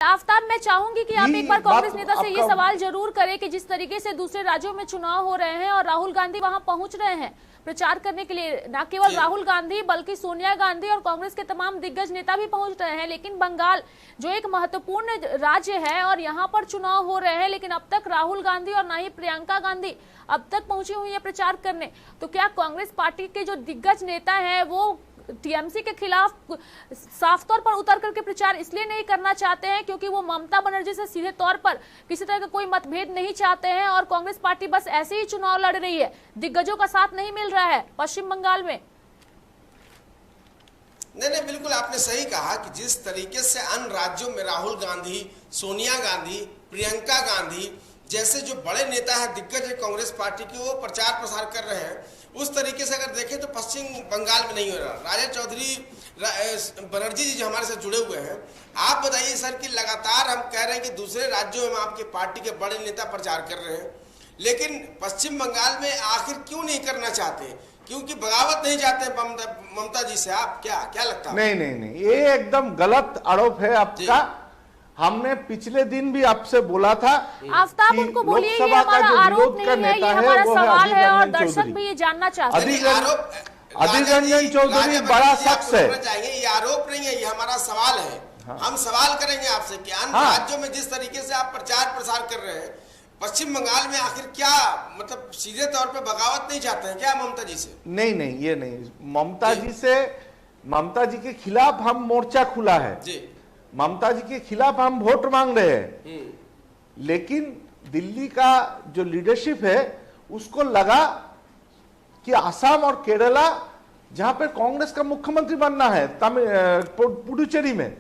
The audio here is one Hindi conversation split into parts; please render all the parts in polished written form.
आफ्ताब, मैं चाहूंगी कि आप एक बार कांग्रेस नेता से ये सवाल जरूर करें कि जिस तरीके से दूसरे राज्यों में चुनाव हो रहे हैं और राहुल गांधी वहां पहुंच रहे हैं प्रचार करने के लिए, न केवल राहुल गांधी बल्कि सोनिया गांधी और कांग्रेस के तमाम दिग्गज नेता भी पहुंच रहे हैं, लेकिन बंगाल जो एक महत्वपूर्ण राज्य है और यहाँ पर चुनाव हो रहे हैं, लेकिन अब तक राहुल गांधी और ना ही प्रियंका गांधी अब तक पहुंची हुई है प्रचार करने। तो क्या कांग्रेस पार्टी के जो दिग्गज नेता है वो टीएमसी के खिलाफ साफ तौर पर उतर करके प्रचार इसलिए नहीं करना चाहते हैं क्योंकि वो ममता बनर्जी से सीधे तौर पर किसी तरह का कोई मतभेद नहीं चाहते हैं और कांग्रेस पार्टी बस ऐसे ही चुनाव लड़ रही है, दिग्गजों का साथ नहीं मिल रहा है पश्चिम बंगाल में? नहीं, बिल्कुल आपने सही कहा कि जिस तरीके से अन्य राज्यों में राहुल गांधी, सोनिया गांधी, प्रियंका गांधी जैसे जो बड़े नेता हैं, दिग्गज है कांग्रेस पार्टी के, वो प्रचार प्रसार कर रहे हैं, उस तरीके से अगर देखें तो पश्चिम बंगाल में नहीं हो रहा। राजा चौधरी बनर्जी जी जो हमारे साथ जुड़े हुए हैं, आप बताइए सर कि लगातार हम कह रहे हैं कि दूसरे राज्यों में आपके पार्टी के बड़े नेता प्रचार कर रहे हैं, लेकिन पश्चिम बंगाल में आखिर क्यों नहीं करना चाहते? क्योंकि बगावत नहीं चाहते ममता जी से? आप क्या लगता है? नहीं, ये एकदम गलत आरोप है आपका। हमने पिछले दिन भी आपसे बोला था। आफ्ताब, उनको बोलिए ये हमारा आरोप नहीं है, ये हमारा सवाल है और दर्शक भी ये जानना चाहते हैं। अधीर रंजन चौधरी बड़ा शख्स है, ये आरोप नहीं है, ये हमारा सवाल है। हाँ। हम सवाल करेंगे आपसे कि अन्य राज्यों में जिस तरीके से आप प्रचार प्रसार कर रहे हैं, पश्चिम बंगाल में आखिर क्या मतलब सीधे तौर पे बगावत नहीं चाहते हैं क्या ममता जी से? नहीं, ये नहीं। ममता जी के खिलाफ हम मोर्चा खुला है जी। ममता जी के खिलाफ हम वोट मांग रहे हैं, लेकिन दिल्ली का जो लीडरशिप है उसको लगा कि आसाम और केरला जहां पर कांग्रेस का मुख्यमंत्री बनना है, पुडुचेरी में,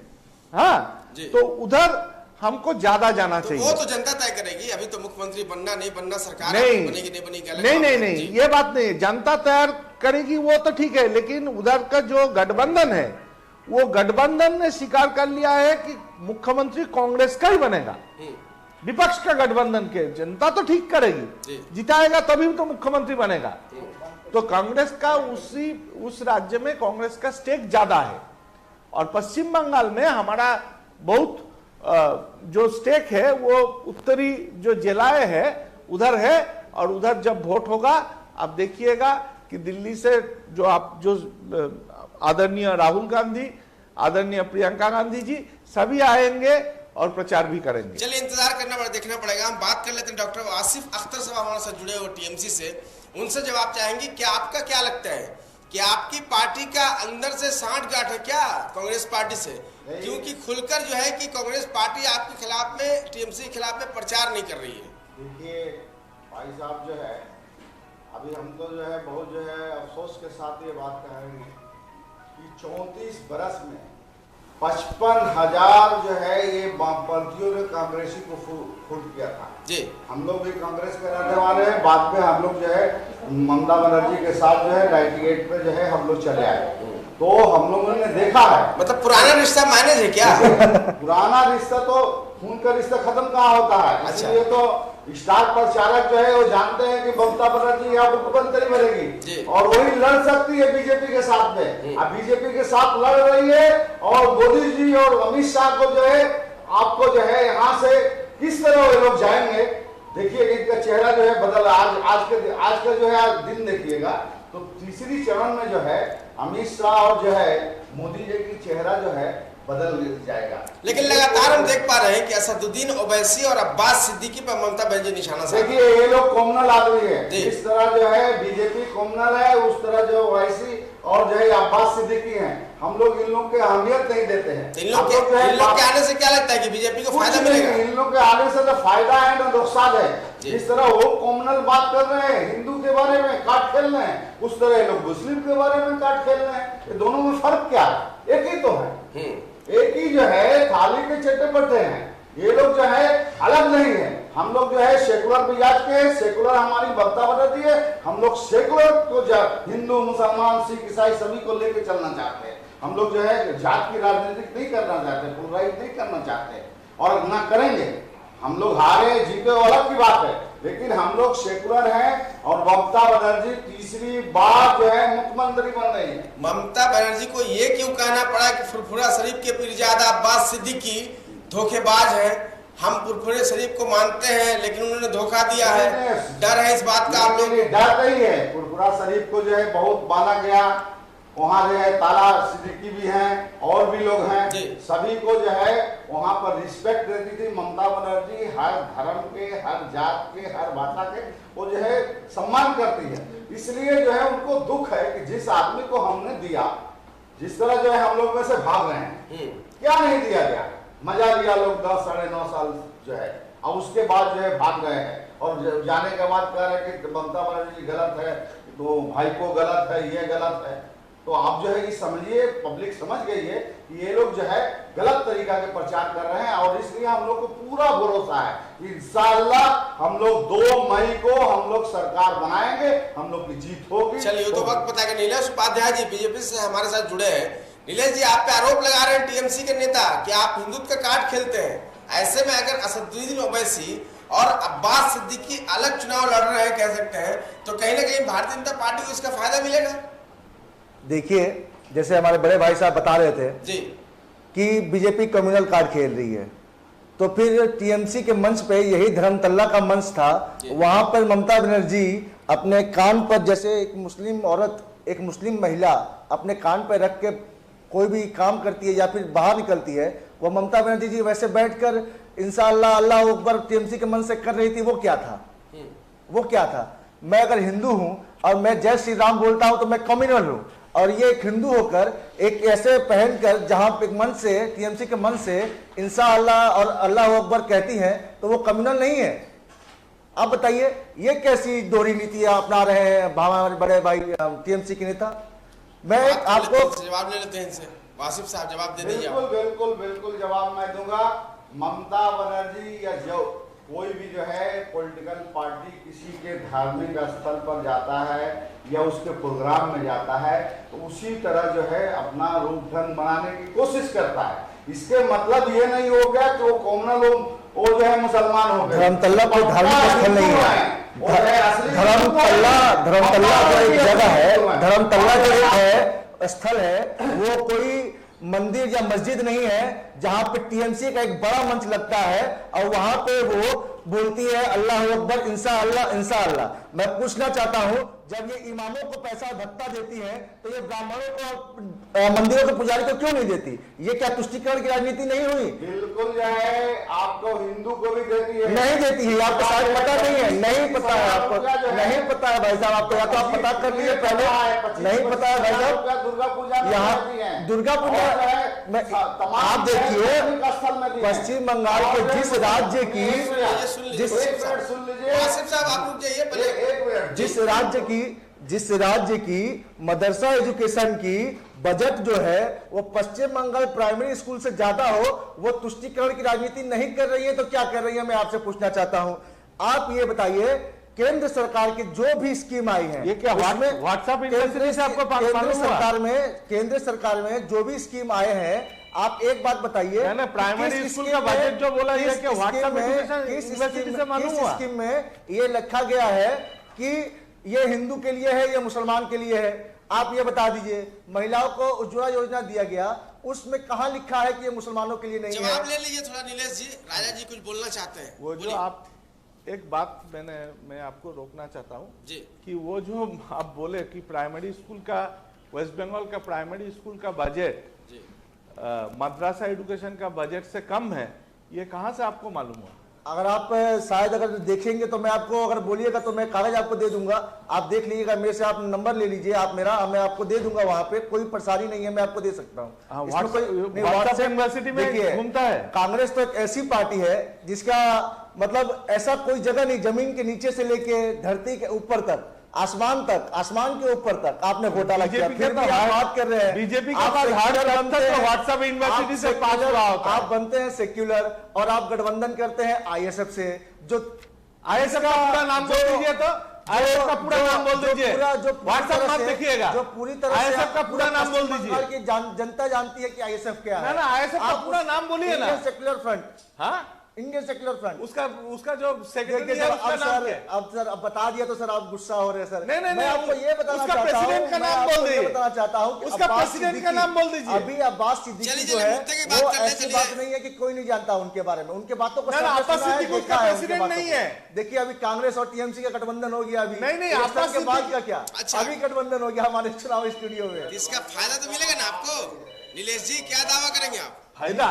हाँ, तो उधर हमको ज्यादा जाना चाहिए। वो तो जनता तय करेगी, अभी तो मुख्यमंत्री बनना नहीं बनना सरकार नहीं बनेगी नहीं बनेगी। नहीं, ये बात नहीं, जनता तैयार करेगी वो तो ठीक है, लेकिन उधर का जो गठबंधन है वो गठबंधन ने स्वीकार कर लिया है कि मुख्यमंत्री कांग्रेस का ही बनेगा। विपक्ष का गठबंधन के जनता तो ठीक करेगी, जिताएगा तभी तो मुख्यमंत्री बनेगा। तो कांग्रेस का उस राज्य में कांग्रेस का स्टेक ज्यादा है और पश्चिम बंगाल में हमारा बहुत जो स्टेक है वो उत्तरी जो जिलाएं है उधर है, और उधर जब वोट होगा आप देखिएगा कि दिल्ली से जो आदरणीय राहुल गांधी, आदरणीय प्रियंका गांधी जी सभी आएंगे और प्रचार भी करेंगे। चलिए इंतजार करना पड़ेगा, देखना पड़ेगा। हम बात कर लेते हैं डॉक्टर आसिफ अख्तर साहब हमारे साथ जुड़े हुए टीएमसी से, उनसे जवाब चाहेंगे कि आपका क्या लगता है कि आपकी पार्टी का अंदर से सांठगांठ है क्या कांग्रेस पार्टी से? क्योंकि खुलकर जो है कि कांग्रेस पार्टी आपके खिलाफ में, टीएमसी के खिलाफ में प्रचार नहीं कर रही है। देखिए भाई साहब, जो है अभी हम तो जो है बहुत जो है अफसोस के साथ ये बात कहेंगे कि 34 बरस में 55,000 जो है ये वामपंथियों ने कांग्रेसी को फूट किया था जी। हम लोग भी कांग्रेस के रहने वाले हैं, बाद में हम लोग जो है ममता बनर्जी के साथ जो है 98 पे जो है हम लोग चले आए, तो हम लोगों ने देखा है। मतलब पुराना रिश्ता मैनेज है क्या? पुराना रिश्ता तो खून का रिश्ता खत्म कहाँ होता है। इसलिए तो स्टार प्रचारक जो है वो जानते हैं कि ममता बनर्जी यहाँ मुख्यमंत्री बनेगी और वही लड़ सकती है बीजेपी के साथ में। अब बीजेपी के साथ लड़ रही है और मोदी जी और अमित शाह को जो है आपको जो है यहाँ से किस तरह वे लोग जाएंगे, देखिए इनका चेहरा जो है बदल, आज का जो है आज दिन देखिएगा तो तीसरी चरण में जो है अमित शाह और जो है मोदी जी की चेहरा जो है बदल जाएगा। लेकिन लगातार हम देख पा रहे हैं कि असदुद्दीन ओवैसी और अब्बास सिद्दीकी पर ममता बनर्जी निशाना साध। देखिए ये लोग कॉमनल आदमी है, इस तरह जो है बीजेपी कॉमनल है, उस तरह जो ओवैसी और जो है अब्बास सिद्दीकी हैं, हम लोग इन लोग के अहमियत नहीं देते हैं। इन लोग के आने से क्या लगता है कि बीजेपी को फायदा मिलेगा? इन लोग के आने से तो फायदा है ना नुकसान है। जिस तरह वो कॉमनल बात कर रहे हैं हिंदू के बारे में काट खेल रहे हैं, उस तरह ये लोग मुस्लिम के बारे में काट खेल रहे हैं। ये दोनों में फर्क क्या है? एक ही तो है, एक ही जो है थाली के चट्टे हैं। ये लोग जो है अलग नहीं है। हम लोग जो है सेकुलर मिजाज के, सेकुलर हमारी ममता बनर्जी है, हम लोग सेकुलर को हिंदू मुसलमान सिख ईसाई सभी को लेके चलना चाहते हैं। हम लोग जो है जात की राजनीति नहीं करना चाहते, पोलराइज नहीं करना चाहते और ना करेंगे। हम लोग हारे जीते अलग की बात है, लेकिन हम लोग सेकुलर हैं और ममता बनर्जी तीसरी बार जो है मुख्यमंत्री बन रही है। ममता बनर्जी को ये क्यों कहना पड़ा कि फुरफुरा शरीफ के पीरजादा अब्बास सिद्दीकी धोखेबाज हैं, हम फुरफुरे शरीफ को मानते हैं लेकिन उन्होंने धोखा दिया है, डर है इस बात का आप लोग? डर नहीं है। फुरफुरा शरीफ को जो है बहुत माना गया, वहाँ जो है ताला सिद्दीकी भी हैं और भी लोग हैं, सभी को जो है वहाँ पर रिस्पेक्ट देती थी ममता बनर्जी। हर धर्म के, हर जात के, हर भाषा के वो जो है सम्मान करती है। इसलिए जो है उनको दुख है कि जिस आदमी को हमने दिया, जिस तरह जो है हम लोग में से भाग रहे हैं, क्या नहीं दिया गया, मजा लिया लोग 10 साढ़े 9 साल जो है, अब उसके बाद जो है भाग गए हैं और जाने के बाद कह रहे हैं कि ममता बनर्जी गलत है, तो भाई को गलत है, ये गलत है। तो आप जो है ये समझिए, पब्लिक समझ गई है कि ये लोग जो है गलत तरीका के प्रचार कर रहे हैं और इसलिए हम लोग को पूरा भरोसा है कि इंशाअल्लाह हम लोग 2 मई को हम लोग सरकार बनाएंगे, हम लोग की जीत होगी। चलिए तो वक्त पता है। नीलेश उपाध्याय जी बीजेपी से हमारे साथ जुड़े हैं। नीलेश जी, आप पे आरोप लगा रहे हैं टीएमसी के नेता कि आप हिंदुत्व का कार्ड खेलते हैं। ऐसे में अगर असदुद्दीन ओवैसी और अब्बास सिद्दीकी अलग चुनाव लड़ रहे हैं, कह सकते हैं, तो कहीं ना कहीं भारतीय जनता पार्टी को इसका फायदा मिलेगा? देखिए, जैसे हमारे बड़े भाई साहब बता रहे थे जी कि बीजेपी कम्युनल कार्ड खेल रही है, तो फिर टीएमसी के मंच पे यही धर्मतल्ला का मंच था, वहां पर ममता बनर्जी अपने कान पर, जैसे एक मुस्लिम औरत, एक मुस्लिम महिला अपने कान पर रख के कोई भी काम करती है या फिर बाहर निकलती है, वो ममता बनर्जी जी वैसे बैठकर इंशाअल्लाह अल्लाह अकबर टीएमसी के मंच से कर रही थी। वो क्या था? वो क्या था? मैं अगर हिंदू हूं और मैं जय श्री राम बोलता हूं तो मैं कम्युनल हूं, और ये एक हिंदू होकर एक ऐसे पहनकर जहां पे मन से, टीएमसी के मन से इंशाअल्लाह और अल्लाह अकबर कहती हैं, तो वो कम्युनल नहीं है। आप बताइए, ये कैसी दोहरी नीतियां अपना रहे हैं हमारे बड़े भाई टीएमसी के नेता? मैं आपको जवाब ले लेते हैं इनसे। वासिफ साहब जवाब दे दीजिए। बिल्कुल बिल्कुल बिल्कुल जवाब मैं दूंगा। ममता बनर्जी या जो कोई भी जो है पॉलिटिकल पार्टी किसी के धार्मिक स्थल पर जाता है या उसके प्रोग्राम में जाता है, तो उसी तरह जो है अपना रूप ढंग बनाने की कोशिश करता है। इसके मतलब ये नहीं हो गया कि वो कॉमनल वो जो है मुसलमान हो गए। धर्मतल्ला कोई धार्मिक स्थल नहीं है। धर्मतल्ला जो एक जगह है, धर्मतल्ला जो एक है स्थल है, वो कोई मंदिर या मस्जिद नहीं है जहां पे टीएमसी का एक बड़ा मंच लगता है और वहां पे वो बोलती है अल्लाह अकबर इंशाअल्लाह इंशाअल्लाह। मैं पूछना चाहता हूं, जब ये इमामों को पैसा धक्का देती है तो ये ब्राह्मणों को, मंदिरों के पुजारी को क्यों नहीं देती? ये क्या तुष्टिकरण की राजनीति नहीं हुई? बिल्कुल जो है आपको हिंदू को भी देती है। नहीं देती है, आपको शायद पता नहीं है, नहीं पता है आपको, नहीं पता है भाई साहब आपको, या तो आप पता कर लिए पहले, नहीं पता है भाई साहब। दुर्गा पूजा यहाँ दुर्गा पूजा आप देखिए, पश्चिम बंगाल के जिस राज्य की, जिस राज्य की मदरसा एजुकेशन की बजट जो है वो पश्चिम बंगाल प्राइमरी स्कूल से ज्यादा हो, वो तुष्टिकरण की राजनीति नहीं कर रही है तो क्या कर रही है? मैं आपसे पूछना चाहता हूं। आप ये बताइए, केंद्र सरकार की जो भी स्कीम आई है, ये क्या व्हाट्सएप यूनिवर्सिटी से आपको केंद्र सरकार में जो भी स्कीम आए हैं, आप एक बात बताइए, प्राइमरी स्कूल का बजट जो बोला है कि व्हाट्सएप यूनिवर्सिटी से मालूम हुआ? स्कीम में ये लिखा गया है कि ये हिंदू के लिए है या मुसलमान के लिए है? आप ये बता दीजिए। महिलाओं को उज्ज्वला योजना दिया गया, उसमें कहां लिखा है कि ये मुसलमानों के लिए नहीं है? जवाब ले लीजिए थोड़ा नीलेश जी। राजा जी कुछ बोलना चाहते हैं। वो जो आप एक बात मैं आपको रोकना चाहता हूँ जी, कि वो जो आप बोले कि प्राइमरी स्कूल का, वेस्ट बंगाल का प्राइमरी स्कूल का बजट मद्रासा एजुकेशन का बजट से कम है, ये कहाँ से आपको मालूम हुआ? अगर आप शायद अगर देखेंगे तो मैं आपको, अगर बोलिएगा तो मैं कागज आपको दे दूंगा, आप देख लीजिएगा, मेरे से आप नंबर ले लीजिए, आप मेरा, मैं आपको दे दूंगा, वहां पे कोई परेशानी नहीं है, मैं आपको दे सकता हूँ। व्हाट्सएप यूनिवर्सिटी में घूमता है। कांग्रेस तो एक ऐसी पार्टी है जिसका मतलब ऐसा कोई जगह नहीं, जमीन के नीचे से लेके धरती के ऊपर तक, आसमान तक, आसमान के ऊपर तक आपने घोटाला किया, फिर भी आप बात कर रहे हैं बीजेपी का व्हाट्सएप यूनिवर्सिटी से पास हुआ होता है। आप बनते हैं सेक्युलर और आप गठबंधन करते हैं आईएसएफ से, जो आईएसएफ का पूरा नाम बोल दीजिए, तो आईएसएफ का पूरा नाम बोल दीजिए, व्हाट्सएप मत देखिएगा, जो पूरी तरह से आईएसएफ का पूरा नाम बोल दीजिए कि जनता जानती है कि आईएसएफ क्या है। ना आईएसएफ का पूरा नाम बोलिए ना। सेक्युलर फ्रंट, हाँ इंडियन सेक्युलर फ्रंट। उसका जो सेक्रेटरी देखिए है सर, उसका अब नाम सर क्या है? अब सर अब बता दिया तो सर आप गुस्सा हो रहे हैं सर। नहीं, नहीं, मैं नहीं, आपको ये बताना उसका चाहता हूं, प्रेसिडेंट का मैं नाम आपको बोल ये दीजिए। बताना चाहता हूं कि उसका अब्बास प्रेसिडेंट का सिद्दीकी- नाम बोल दीजिए। अभी अब्बास सिद्दीकी चलिए, जो चलिए, है मुद्दे की बात वो कर ले, ऐसी चलिए। बात नहीं है कि कोई नहीं जानता उनके बारे में, उनके बातों को ना, ना, सबने अब्बास सुना है, सिद्दीकी देखा उसका है उनके प्रेसिडेंट बातों नहीं को। है। देखिए अभी कांग्रेस और टीएमसी का गठबंधन हो गया अभी। नहीं, नहीं, इलेक्शन अब्बास के बाद सिद्दीकी- का क्या? अच्छा। अभी गठबंधन हो गया हमारे चुनाव स्टूडियो में। इसका फायदा तो मिलेगा ना आपको। नीलेश जी क्या दावा करेंगे आप? फायदा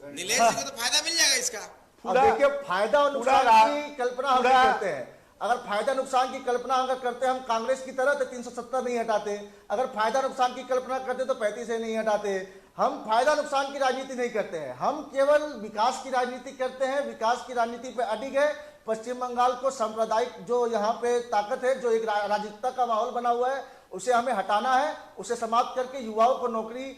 नीलेश जी को तो फायदा मिल जाएगा इसका। अब देखिए फायदा और नुकसान की कल्पना हम पूरा- नहीं करते हैं। अगर फायदा नुकसान की कल्पना अगर करते हम कांग्रेस की तरह तो 370 नहीं हटाते। अगर फायदा नुकसान की कल्पना करते तो 35 नहीं हटाते। हम फायदा नुकसान की राजनीति नहीं करते हैं, हम केवल विकास की राजनीति करते हैं। विकास की राजनीति पे अडिग है। पश्चिम बंगाल को सांप्रदायिक जो यहाँ पे ताकत है, जो एक राजनीतिता का माहौल बना हुआ है, उसे हमें हटाना है। उसे समाप्त करके युवाओं को नौकरी,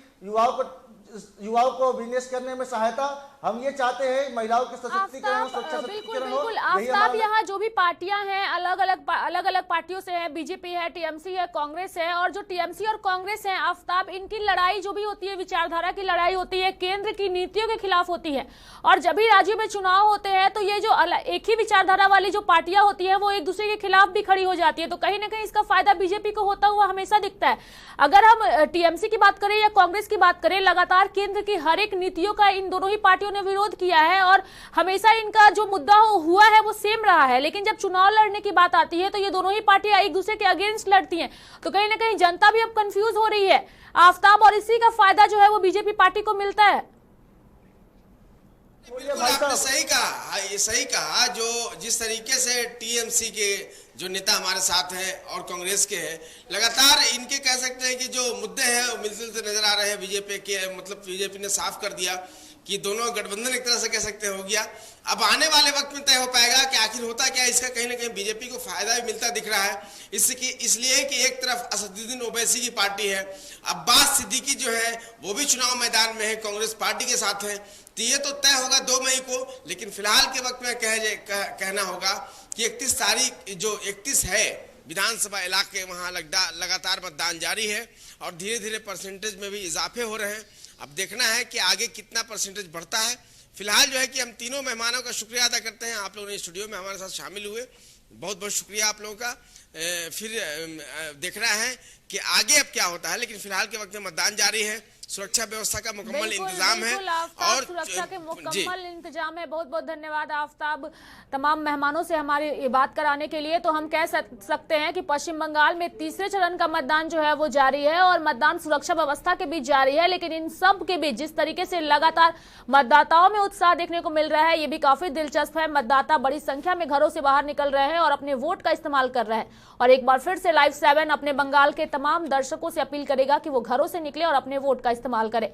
युवाओं को बिजनेस करने में सहायता, हम ये चाहते हैं महिलाओं के सशक्तिकरण, सुरक्षा बिल्कुल सशक्तिकरण हो। बिल्कुल यही आफ्ताब, हमारा- यहाँ जो भी पार्टियां हैं अलग अलग पार्टियों से हैं, बीजेपी है, टीएमसी है, कांग्रेस है। और जो टीएमसी और कांग्रेस है आफ्ताब, इनकी लड़ाई जो भी होती है विचारधारा की लड़ाई होती है, केंद्र की नीतियों के खिलाफ होती है। और जब भी राज्यों में चुनाव होते हैं तो ये जो एक ही विचारधारा वाली जो पार्टियां होती है वो एक दूसरे के खिलाफ भी खड़ी हो जाती है। तो कहीं ना कहीं इसका फायदा बीजेपी को होता हुआ हमेशा दिखता है। अगर हम टीएमसी की बात करें या कांग्रेस की बात करें, लगातार केंद्र की हर एक नीतियों का इन दोनों ही पार्टियों ने विरोध किया है और हमेशा इनका जो मुद्दा हुआ है वो सेम रहा है। लेकिन जब चुनाव लड़ने की बात आती है तो ये दोनों ही पार्टियां एक दूसरे के अगेंस्ट लड़ती हैं। तो कहीं ना कहीं जनता भी अब कंफ्यूज हो रही है आफ्ताब, और इसी का फायदा जो है वो बीजेपी पार्टी को मिलता है। बिल्कुल आपने सही कहा। हाँ, ये सही कहा। जो जिस तरीके से टीएमसी के जो नेता हमारे साथ हैं और कांग्रेस के हैं, लगातार इनके कह सकते हैं कि जो मुद्दे हैं वो मिलते नजर आ रहे हैं। बीजेपी के मतलब बीजेपी ने साफ कर दिया कि दोनों गठबंधन एक तरह से कह सकते हैं हो गया। अब आने वाले वक्त में तय हो पाएगा कि आखिर होता क्या है। इसका कहीं ना कहीं बीजेपी को फायदा भी मिलता दिख रहा है। इसलिए कि एक तरफ असदुद्दीन ओवैसी की पार्टी है, अब्बास सिद्दीकी जो है वो भी चुनाव मैदान में है, कांग्रेस पार्टी के साथ है। तो ये तो तय होगा 2 मई को। लेकिन फिलहाल के वक्त में कहना होगा कि 31 तारीख जो 31 है विधानसभा इलाके, वहां लगातार मतदान जारी है और धीरे धीरे परसेंटेज में भी इजाफे हो रहे हैं। अब देखना है कि आगे कितना परसेंटेज बढ़ता है। फिलहाल जो है कि हम तीनों मेहमानों का शुक्रिया अदा करते हैं। आप लोगों ने स्टूडियो में हमारे साथ शामिल हुए, बहुत बहुत शुक्रिया आप लोगों का। फिर देखना है कि आगे अब क्या होता है। लेकिन फिलहाल के वक्त में मतदान जारी है, सुरक्षा व्यवस्था का मुकम्मल इंतजाम है और सुरक्षा के मुकम्मल इंतजाम है। बहुत बहुत धन्यवाद आफ्ताब तमाम मेहमानों से हमारी ये बात कराने के लिए। तो हम कह सकते हैं कि पश्चिम बंगाल में तीसरे चरण का मतदान जो है वो जारी है और मतदान सुरक्षा व्यवस्था के बीच जारी है। लेकिन इन सब के बीच जिस तरीके से लगातार मतदाताओं में उत्साह देखने को मिल रहा है, ये भी काफी दिलचस्प है। मतदाता बड़ी संख्या में घरों से बाहर निकल रहे हैं और अपने वोट का इस्तेमाल कर रहे हैं। और एक बार फिर से लाइव 7 अपने बंगाल के तमाम दर्शकों से अपील करेगा कि वो घरों से निकले और अपने वोट का इस्तेमाल करें।